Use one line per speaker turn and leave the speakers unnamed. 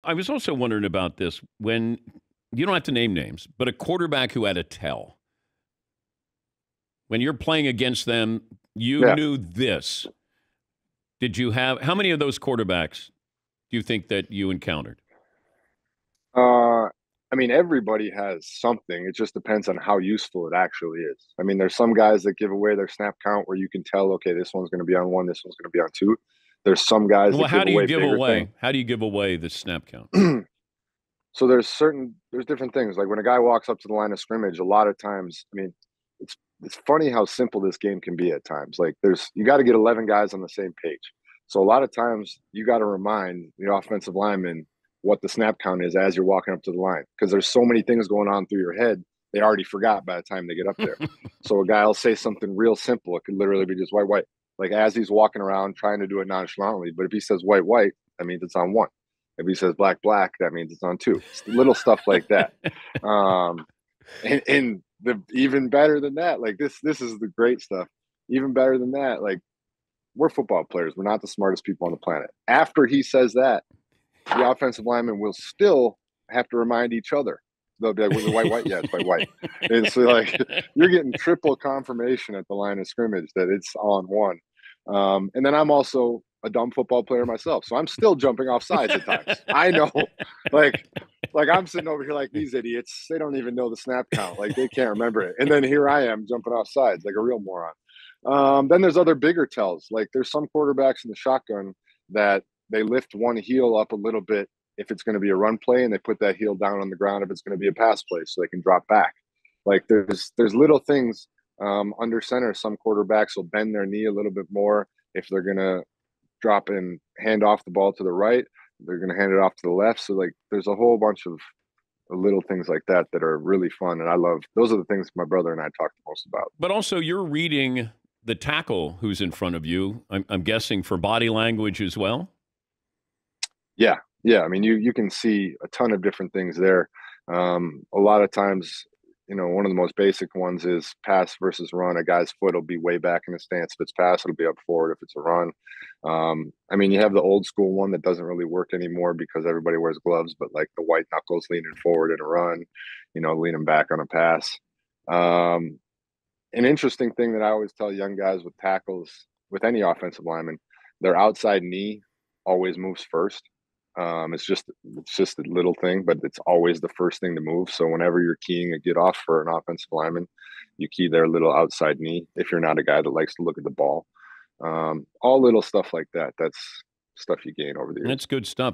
I was also wondering about this when you don't have to name names, but a quarterback who had a tell. When you're playing against them, you
Yeah.
knew this. Did you have how many of those quarterbacks do you think that you encountered?
Uh, I mean, everybody has something. It just depends on how useful it actually is. I mean, there's some guys that give away their snap count where you can tell, okay, this one's going to be on one, this one's going to be on two. There's some guys
Well,
that
how
give
do you
away
give
bigger things.
away? How do you give away the snap count?
So there's different things. Like when a guy walks up to the line of scrimmage, a lot of times, I mean, it's funny how simple this game can be at times. Like you got to get 11 guys on the same page. So a lot of times you got to remind the offensive lineman what the snap count is as you're walking up to the line because there's so many things going on through your head they already forgot by the time they get up there. So a guy will say something real simple. It could literally be just white white, like as he's walking around trying to do it nonchalantly. But if he says white white, that means it's on one. If he says black black, that means it's on two. It's little stuff like that. Um, and the even better than that, like this is the great stuff. Even better than that, like we're football players. We're not the smartest people on the planet. After he says that, the offensive lineman will still have to remind each other. They'll be like, "Was it white, white? Yeah, it's white, white." And so, like, you're getting triple confirmation at the line of scrimmage that it's on one. And then I'm also a dumb football player myself, so I'm still jumping off sides at times. I know, like, like I'm sitting over here like these idiots. They don't even know the snap count. Like they can't remember it. And then here I am jumping off sides like a real moron. Then there's other bigger tells. Like there's some quarterbacks in the shotgun that they lift one heel up a little bit if it's going to be a run play, and they put that heel down on the ground if it's going to be a pass play, so they can drop back. Like there's little things under center. Some quarterbacks will bend their knee a little bit more if they're going to drop and hand off the ball to the right. They're going to hand it off to the left. So like there's a whole bunch of little things like that that are really fun, and I love. Those are the things my brother and I talk the most about.
But also, you're reading the tackle who's in front of you. I'm guessing for body language as well.
Yeah, yeah. I mean, you can see a ton of different things there. A lot of times, one of the most basic ones is pass versus run. A guy's foot will be way back in the stance. If it's pass, it'll be up forward. If it's a run, I mean, you have the old school one that doesn't really work anymore because everybody wears gloves. But like the white knuckles leaning forward in a run, leaning back on a pass. Um, an interesting thing that I always tell young guys with tackles, with any offensive lineman, their outside knee always moves first. It's just a little thing, but it's always the first thing to move. So whenever you're keying a get off for an offensive lineman, you key their little outside knee. If you're not a guy that likes to look at the ball, all little stuff like that. That's stuff you gain over the years.
That's good stuff.